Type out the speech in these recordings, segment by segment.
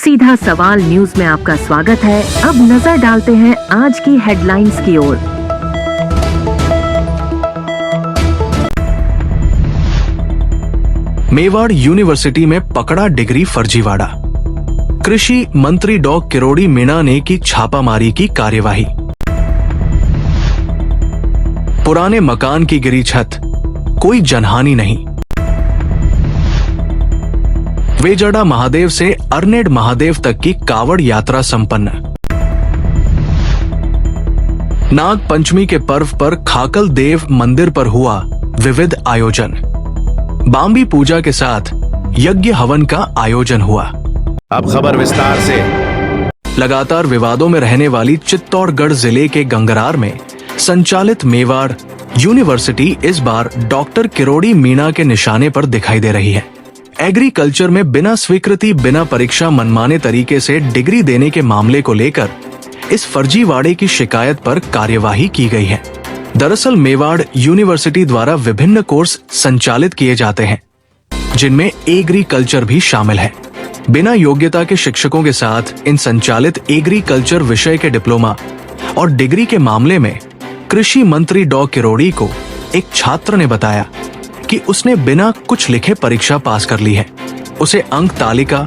सीधा सवाल न्यूज में आपका स्वागत है। अब नजर डालते हैं आज की हेडलाइंस की ओर। मेवाड़ यूनिवर्सिटी में पकड़ा डिग्री फर्जीवाड़ा। कृषि मंत्री डॉ किरोड़ी मीणा ने की छापामारी की कार्यवाही। पुराने मकान की गिरी छत, कोई जनहानि नहीं। वेजड़ा महादेव से अरनेड महादेव तक की कावड़ यात्रा संपन्न। नाग पंचमी के पर्व पर खाकल देव मंदिर पर हुआ विविध आयोजन। बाम्बी पूजा के साथ यज्ञ हवन का आयोजन हुआ। अब खबर विस्तार से। लगातार विवादों में रहने वाली चित्तौड़गढ़ जिले के गंगरार में संचालित मेवाड़ यूनिवर्सिटी इस बार डॉक्टर किरोड़ी मीणा के निशाने पर दिखाई दे रही है। एग्रीकल्चर में बिना स्वीकृति, बिना परीक्षा मनमाने तरीके से डिग्री देने के मामले को लेकर इस फर्जीवाड़े की शिकायत पर कार्यवाही की गई है। दरअसल मेवाड़ यूनिवर्सिटी द्वारा विभिन्न कोर्स संचालित किए जाते हैं, जिनमें एग्रीकल्चर भी शामिल है। बिना योग्यता के शिक्षकों के साथ इन संचालित एग्रीकल्चर विषय के डिप्लोमा और डिग्री के मामले में कृषि मंत्री डॉ किरोड़ी को एक छात्र ने बताया कि उसने बिना कुछ लिखे परीक्षा पास कर ली है। उसे अंक तालिका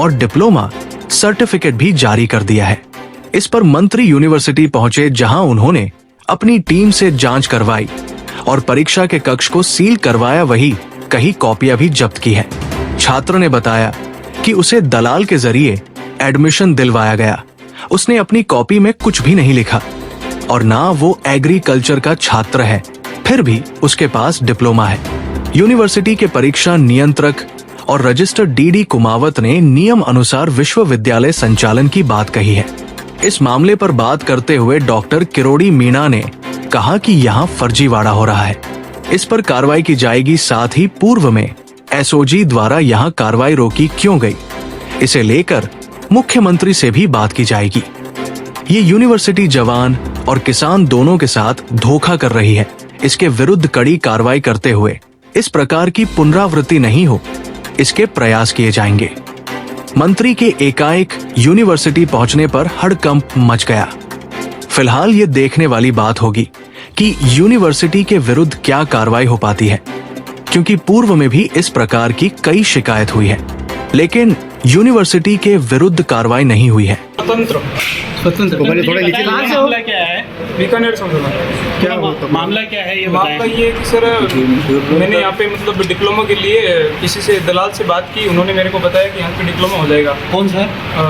और डिप्लोमा सर्टिफिकेट भी जारी कर दिया है। इस पर मंत्री यूनिवर्सिटी पहुंचे, जहां उन्होंने अपनी टीम से जांच करवाई और परीक्षा के कक्ष को सील करवाया। वही कई कॉपियां भी जब्त की है। छात्र ने बताया कि उसे दलाल के जरिए एडमिशन दिलवाया गया। उसने अपनी कॉपी में कुछ भी नहीं लिखा और ना वो एग्रीकल्चर का छात्र है, फिर भी उसके पास डिप्लोमा है। यूनिवर्सिटी के परीक्षा नियंत्रक और रजिस्टर डी कुमावत ने नियम अनुसार विश्वविद्यालय संचालन की बात कही है। इस मामले पर बात करते हुए डॉक्टर किरोड़ी मीणा ने कहा कि यहाँ फर्जीवाड़ा हो रहा है, इस पर कार्रवाई की जाएगी। साथ ही पूर्व में एसओजी द्वारा यहाँ कार्रवाई रोकी क्यों गई, इसे लेकर मुख्यमंत्री से भी बात की जाएगी। ये यूनिवर्सिटी जवान और किसान दोनों के साथ धोखा कर रही है। इसके विरुद्ध कड़ी कार्रवाई करते हुए इस प्रकार की पुनरावृत्ति नहीं हो, इसके प्रयास किए जाएंगे। मंत्री के एकाएक यूनिवर्सिटी पहुंचने पर हड़कंप मच गया। फिलहाल ये देखने वाली बात होगी कि यूनिवर्सिटी के विरुद्ध क्या कार्रवाई हो पाती है, क्योंकि पूर्व में भी इस प्रकार की कई शिकायत हुई है, लेकिन यूनिवर्सिटी के विरुद्ध कार्रवाई नहीं हुई है। स्वतंत्र मामला क्या है? बीकानेर से क्या मामला क्या है ये मामला ये कि सर मैंने यहाँ पे मतलब डिप्लोमा के लिए किसी से दलाल से बात की। उन्होंने मेरे को बताया कि यहाँ पे डिप्लोमा हो जाएगा। कौन सा?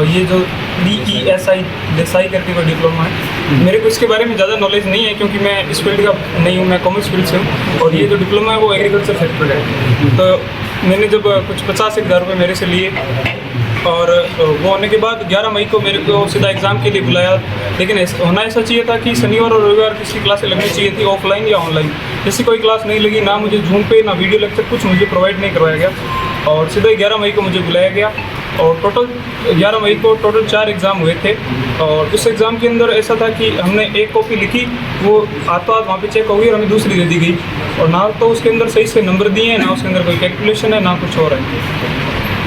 ये जो DESI देसाई करके कोई डिप्लोमा है। मेरे को इसके बारे में ज़्यादा नॉलेज नहीं है, क्योंकि मैं इस फील्ड का नहीं हूँ, मैं कॉमर्स फील्ड से हूँ। और ये जो डिप्लोमा है वो एग्रीकल्चर सेक्टर है। तो मैंने जब कुछ 50,000 रुपये मेरे से लिए और वो होने के बाद 11 मई को मेरे को सीधा एग्ज़ाम के लिए बुलाया। लेकिन होना ऐसा चाहिए था कि शनिवार और रविवार किसी क्लासें लगनी चाहिए थी, ऑफलाइन या ऑनलाइन। जैसी कोई क्लास नहीं लगी, ना मुझे जूम पे ना वीडियो लेक्चर कुछ मुझे प्रोवाइड नहीं करवाया गया। और सीधा 11 मई को मुझे बुलाया गया और टोटल 11 मई को टोटल 4 एग्ज़ाम हुए थे। और उस एग्ज़ाम के अंदर ऐसा था कि हमने एक कॉपी लिखी, वो हाथों हाथ वहाँ पे चेक हो गई और हमें दूसरी दे दी गई। और ना तो उसके अंदर सही से नंबर दिए हैं, ना उसके अंदर कोई कैलकुलेशन है, ना कुछ और है।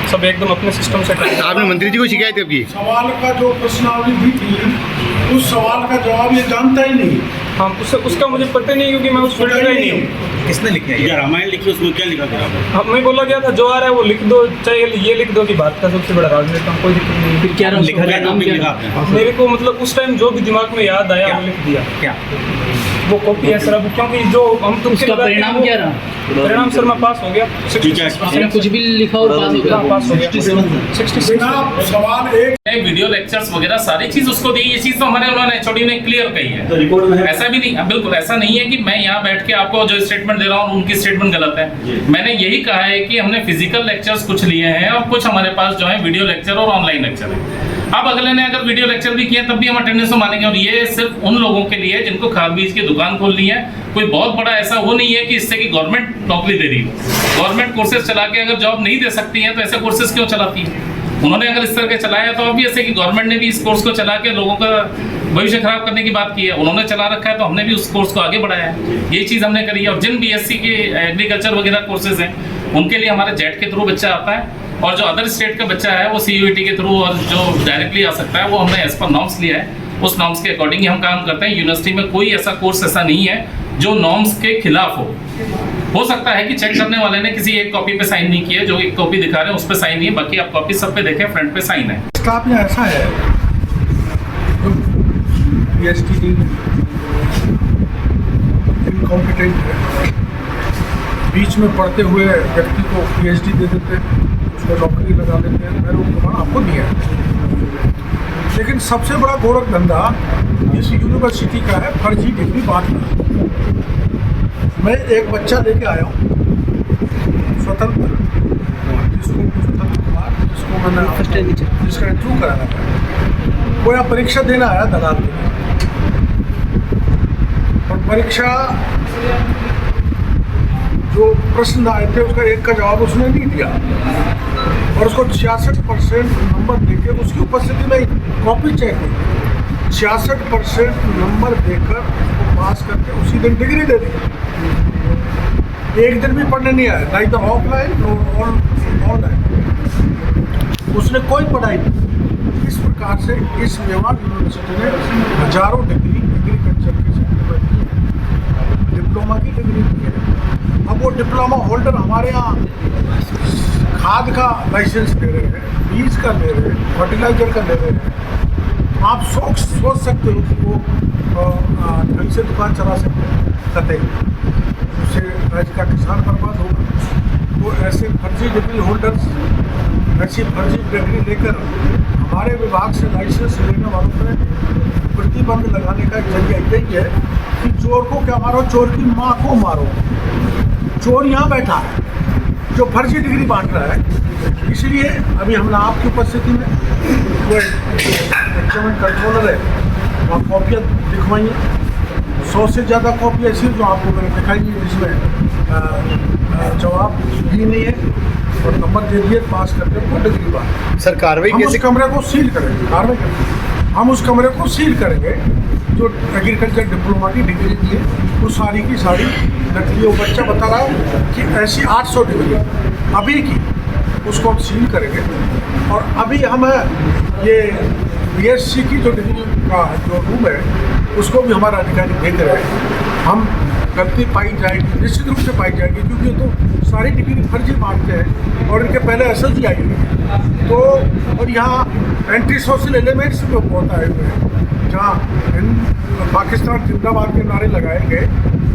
सब एकदम अपने सिस्टम से। आपने मंत्री जी को शिकायत कब की? सवाल का जो प्रश्नावली दी थी उस सवाल का जवाब ये जानता ही नहीं। हाँ, उसका मुझे पता नहीं, क्योंकि मैं उस फील्ड का ही नहीं हूँ। किसने लिखा है? रामायण लिखी, उसमें क्या लिखा था? हमें बोला गया था जो आ रहा है वो लिख दो, चाहे ये लिख दो कि भारत का सबसे बड़ा राजनेता हूँ, कोई दिक्कत नहीं। फिर क्या लिखा गया? नाम क्या लिखा? मेरे को मतलब उस टाइम जो भी दिमाग में याद आया वो लिख दिया। क्या वो कॉपी है सर, अब क्योंकि जो हम तुमसे परिणाम क्या रहा? परिणाम सर मैं पास हो गया। कुछ भी लिखा और पास हो गया? पास हो गया 66। सवाल एक वीडियो लेक्चर्स वगैरह सारी चीज उसको दी। ये चीज तो हमारे उन्होंने HOD ने क्लियर कही है। ऐसा भी नहीं, बिल्कुल ऐसा नहीं है कि मैं यहाँ बैठ के आपको जो स्टेटमेंट दे रहा हूँ उनकी स्टेटमेंट गलत है। मैंने यही कहा है कि हमने फिजिकल लेक्चर्स कुछ लिए हैं और कुछ हमारे पास जो है वीडियो लेक्चर और ऑनलाइन लेक्चर है। अब अगले ने अगर वीडियो लेक्चर भी किया तब भी हम अटेंडेंस मानेंगे। और ये सिर्फ उन लोगों के लिए जिनको खाद बीज की दुकान खोलनी है। कोई बहुत बड़ा ऐसा वो नहीं है कि इससे कि गवर्नमेंट नौकरी दे रही है। गवर्नमेंट कोर्सेज चला के अगर जॉब नहीं दे सकती है तो ऐसे कोर्सेज क्यों चलाती है? उन्होंने अगर इस तरह के चलाया तो ऑब्वियस है कि गवर्नमेंट ने भी इस कोर्स को चला के लोगों का भविष्य खराब करने की बात की है। उन्होंने चला रखा है तो हमने भी उस कोर्स को आगे बढ़ाया है। ये चीज़ हमने करी है। और जिन BSc के एग्रीकल्चर वगैरह कोर्सेज हैं उनके लिए हमारे जेट के थ्रू बच्चा आता है और जो अदर स्टेट का बच्चा है वो CUET के थ्रू और जो डायरेक्टली आ सकता है वो हमने एज पर नॉर्म्स लिया है, उस नॉर्म्स के अकॉर्डिंग ही हम काम करते हैं। यूनिवर्सिटी में कोई ऐसा कोर्स ऐसा नहीं है जो नॉर्म्स के खिलाफ हो सकता है कि चेक करने वाले ने किसी एक कॉपी पे साइन नहीं किया, जो एक कॉपी दिखा रहे हैं उस पे साइन नहीं है, बाकी आप कॉपी सब पे देखें फ्रंट पे साइन है। स्टाफ में ऐसा है जो PhD इनकॉम्पिटेंट है, बीच में पढ़ते हुए व्यक्ति को PhD दे देते हैं, उसको नौकरी लगा देते हैं। मैंने वो प्रमाण आपको दिया है। लेकिन सबसे बड़ा गोरख धंधा इस यूनिवर्सिटी का है फर्जी डिग्री बांटना। मैं एक बच्चा लेके आया हूँ स्वतंत्र, जिसको मैंने जिसका इंटरव्यू कराया था, वो यहाँ परीक्षा देना आया दलाल के लिए, और परीक्षा जो प्रश्न आए थे उसका एक का जवाब उसने नहीं दिया, और उसको 66% नंबर देकर उसकी उपस्थिति में कॉपी चेक हुई, 66% नंबर देकर उसको पास करके उसी दिन डिग्री दे दी। एक दिन भी पढ़ने नहीं आया, ना इधर ऑफलाइन ऑनलाइन, उसने कोई पढ़ाई नहीं। इस प्रकार से इस मेवाड़ यूनिवर्सिटी ने हजारों डिग्री एग्रीकल्चर की डिप्लोमा की डिग्री दी है। अब वो डिप्लोमा होल्डर हमारे यहाँ खाद का लाइसेंस ले रहे हैं, बीज का ले रहे हैं, फर्टिलाइजर का ले रहे हैं। आप सोच सकते हो कि वो ढंग से दुकान चला सकते हैं, कतई उससे राज्य का किसान बर्बाद होगा। तो ऐसे फर्जी डिग्री होल्डर्स ऐसी फर्जी डिग्री लेकर हमारे विभाग से लाइसेंस लेने वालों पर प्रतिबंध लगाने का जरिया यही है कि चोर को क्या मारो, चोर की माँ को मारो। चोर यहाँ बैठा है जो फर्जी डिग्री बांट रहा है। इसलिए अभी हमने आपकी उपस्थिति में वो एक्जामिन कंट्रोलर है, वहाँ कॉपियाँ दिखवाई हैं, 100 से ज़्यादा कॉपी ऐसी जो आपको मैंने दिखाई है, जिसमें जवाब भी नहीं है और नंबर दे दिए, पास करके वो डिग्री बांट। सर कार्रवाई हम कैसे उस कमरे को सील करेंगे, कार्रवाई करेंगे, हम उस कमरे को सील करेंगे जो एग्रीकल्चर डिप्लोमा की डिग्री दी है वो सारी की सारी नकली। वो बच्चा बता रहा है कि ऐसी 800 डिग्री अभी की, उसको हम सील करेंगे। और अभी हम ये BSc की जो डिग्री का जो रूम है उसको भी हमारा अधिकारी देख रहे हैं। हम गलती पाई जाएगी, निश्चित रूप से पाई जाएगी, क्योंकि तो सारी डिग्री फर्जी मांगते हैं और इनके पहले SSG आई हुई तो, और यहाँ एंटी सोशल एलिमेंट्स भी बहुत आए हुए हैं, जहाँ पाकिस्तान जिंदाबाद के नारे लगाए गए।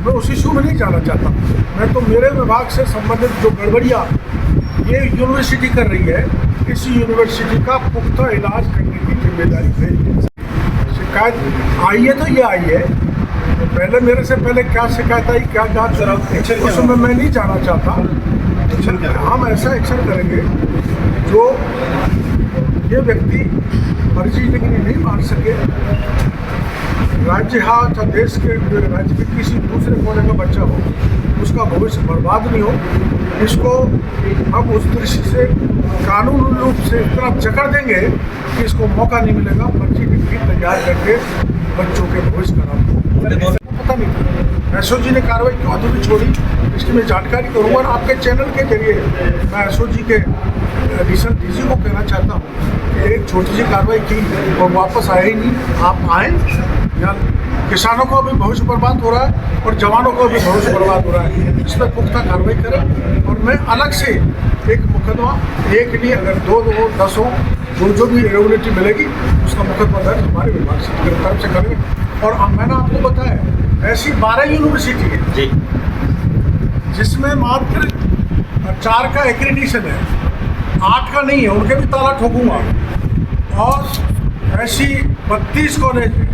मैं उस इशू में नहीं जाना चाहता। मैं तो मेरे विभाग से संबंधित जो गड़बड़ियाँ ये यूनिवर्सिटी कर रही है, इस यूनिवर्सिटी का पुख्ता इलाज करने की जिम्मेदारी है। शिकायत आई है तो ये आई है, तो पहले मेरे से पहले क्या शिकायत आई, क्या जांच करा, उसमें मैं नहीं जाना चाहता। हम ऐसा एक्शन करेंगे जो ये व्यक्ति फर्जी डिग्री नहीं मार सके, राज्य या देश के राज्य के किसी दूसरे कोने का बच्चा हो, उसका भविष्य बर्बाद नहीं हो। इसको हम उस दृष्टि से कानूनी रूप से इतना जकड़ देंगे कि इसको मौका नहीं मिलेगा फर्जी डिग्री तैयार करके बच्चों के भविष्य खराब। पता नहीं SOG ने कार्रवाई क्यों अधूरी छोड़ी, इसकी मैं जानकारी करूँगा और आपके चैनल के जरिए मैं SOG के एडिशनल DG को कहना चाहता हूँ कि एक छोटी सी कार्रवाई की और वापस आए ही नहीं। आप आए, यहाँ किसानों को भी भविष्य बर्बाद हो रहा है और जवानों को भी भविष्य बर्बाद हो रहा है, इस पर पुख्ता कार्रवाई करें। और मैं अलग से एक मुकदमा, एक नहीं अगर 2 हो 10 हो, जो भी इरेगुलरिटी मिलेगी उसका मुकदमा दर्ज हमारे विभाग से गिरफ्तार से करेंगे। और मैंने आपको बताया ऐसी 12 यूनिवर्सिटी है जी जिसमें मात्र 4 का एक्रेडिशन है, 8 का नहीं है, उनके भी ताला ठोकूंगा। और ऐसी 32 कॉलेज है,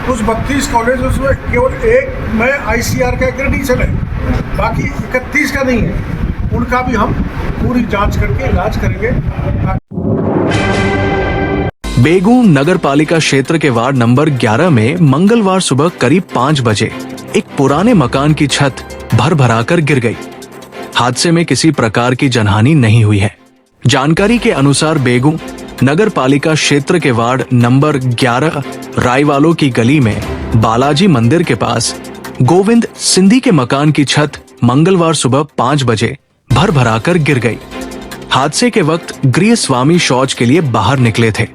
उस 32 कॉलेज में केवल एक में ICR का एक्रेडिशन है, बाकी 31 का नहीं है। उनका भी हम पूरी जांच करके इलाज करेंगे। बेगू नगर पालिका क्षेत्र के वार्ड नंबर 11 में मंगलवार सुबह करीब 5 बजे एक पुराने मकान की छत भर-भराकर गिर गई। हादसे में किसी प्रकार की जनहानि नहीं हुई है। जानकारी के अनुसार बेगू नगर पालिका क्षेत्र के वार्ड नंबर 11 रायवालों की गली में बालाजी मंदिर के पास गोविंद सिंधी के मकान की छत मंगलवार सुबह 5 बजे भर-भराकर गिर गई। हादसे के वक्त गृहस्वामी शौच के लिए बाहर निकले थे।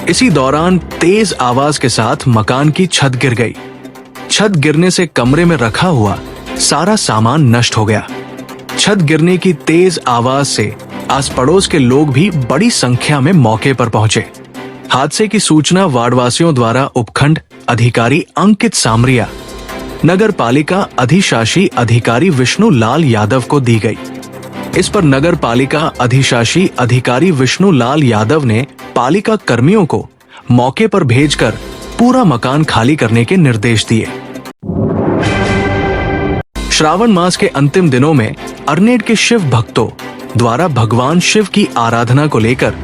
इसी दौरान तेज आवाज के साथ मकान की छत गिर गई। छत गिरने से कमरे में रखा हुआ सारा सामान नष्ट हो गया। छत गिरने की तेज आवाज से आस पड़ोस के लोग भी बड़ी संख्या में मौके पर पहुंचे। हादसे की सूचना वार्डवासियों द्वारा उपखंड अधिकारी अंकित सामरिया, नगर पालिका अधिशासी अधिकारी विष्णु लाल यादव को दी गई। इस पर नगर पालिका अधिशासी अधिकारी विष्णु लाल यादव ने पालिका कर्मियों को मौके पर भेजकर पूरा मकान खाली करने के निर्देश दिए। श्रावण मास के अंतिम दिनों में अरनेट के शिव भक्तों द्वारा भगवान शिव की आराधना को लेकर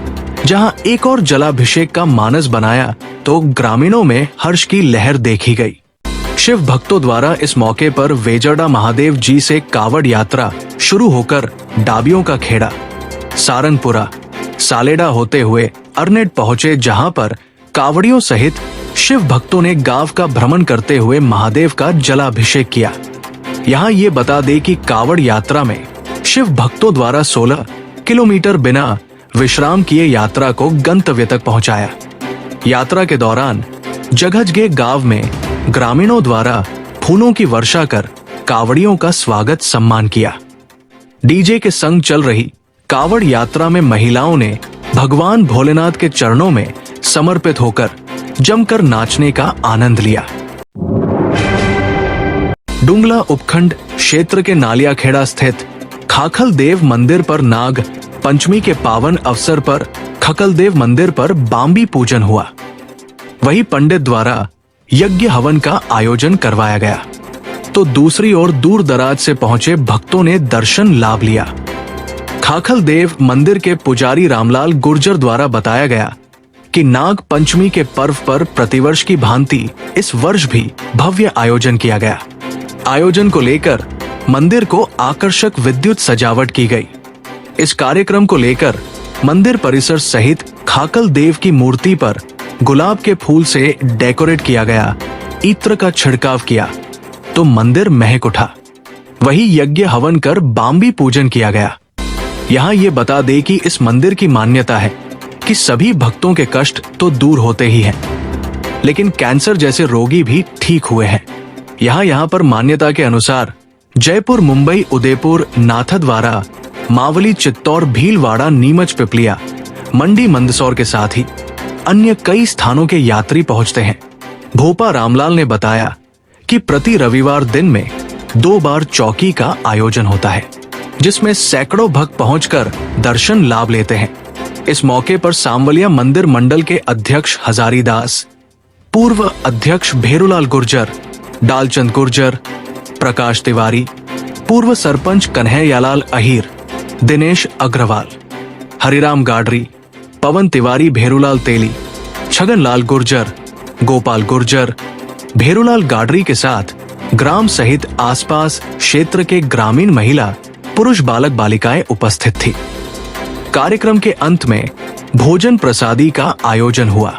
जहां एक और जलाभिषेक का मानस बनाया तो ग्रामीणों में हर्ष की लहर देखी गई। शिव भक्तों द्वारा इस मौके पर वेजड़ा महादेव जी से कावड़ यात्रा शुरू होकर डाबियों का खेड़ा, सारंगपुरा, सालेडा होते हुए अरनेट पहुंचे, जहां पर कावड़ियों सहित शिव भक्तों ने गांव का भ्रमण करते हुए महादेव का जलाभिषेक किया। यहाँ ये बता दे कि कावड़ यात्रा में शिव भक्तों द्वारा 16 किलोमीटर बिना विश्राम किए यात्रा को गंतव्य तक पहुंचाया। यात्रा के दौरान जगजगे गांव में ग्रामीणों द्वारा फूलों की वर्षा कर कावड़ियों का स्वागत सम्मान किया। डीजे के संग चल रही कावड़ यात्रा में महिलाओं ने भगवान भोलेनाथ के चरणों में समर्पित होकर जमकर नाचने का आनंद लिया। डुंगला उपखंड क्षेत्र के नालियाखेड़ा स्थित खाखल देव मंदिर पर नाग पंचमी के पावन अवसर पर खकल देव मंदिर पर बाम्बी पूजन हुआ। वही पंडित द्वारा यज्ञ हवन का आयोजन करवाया गया तो दूसरी ओर दूर दराज से पहुंचे भक्तों ने दर्शन लाभ लिया। खाखल देव मंदिर के पुजारी रामलाल गुर्जर द्वारा बताया गया कि नाग पंचमी के पर्व पर प्रतिवर्ष की भांति इस वर्ष भी भव्य आयोजन किया गया। आयोजन को लेकर मंदिर को आकर्षक विद्युत सजावट की गई। इस कार्यक्रम को लेकर मंदिर परिसर सहित खाकल देव की मूर्ति पर गुलाब के फूल से डेकोरेट किया गया, इत्र का छिड़काव किया तो मंदिर महक उठा। वही यज्ञ हवन कर बाम्बी पूजन किया गया। यहाँ ये बता दे कि इस मंदिर की मान्यता है कि सभी भक्तों के कष्ट तो दूर होते ही हैं, लेकिन कैंसर जैसे रोगी भी ठीक हुए हैं। यहाँ पर मान्यता के अनुसार जयपुर, मुंबई, उदयपुर, नाथद्वारा, मावली, चित्तौड़, भीलवाड़ा, नीमच, पिपलिया, मंडी, मंदसौर के साथ ही अन्य कई स्थानों के यात्री पहुंचते हैं। भोपा रामलाल ने बताया कि प्रति रविवार दिन में 2 बार चौकी का आयोजन होता है, जिसमें सैकड़ों भक्त पहुंचकर दर्शन लाभ लेते हैं। इस मौके पर सांवलिया मंदिर मंडल के अध्यक्ष हजारीदास, पूर्व अध्यक्ष भेरूलाल गुर्जर, डालचंद गुर्जर, प्रकाश तिवारी, पूर्व सरपंच कन्हैयालाल अहीर, दिनेश अग्रवाल, हरिराम गाडरी, पवन तिवारी, भेरूलाल तेली, छगनलाल गुर्जर, गोपाल गुर्जर, भेरूलाल गाडरी के साथ ग्राम सहित आसपास क्षेत्र के ग्रामीण महिला, पुरुष, बालक बालिकाएं उपस्थित थी। कार्यक्रम के अंत में भोजन प्रसादी का आयोजन हुआ।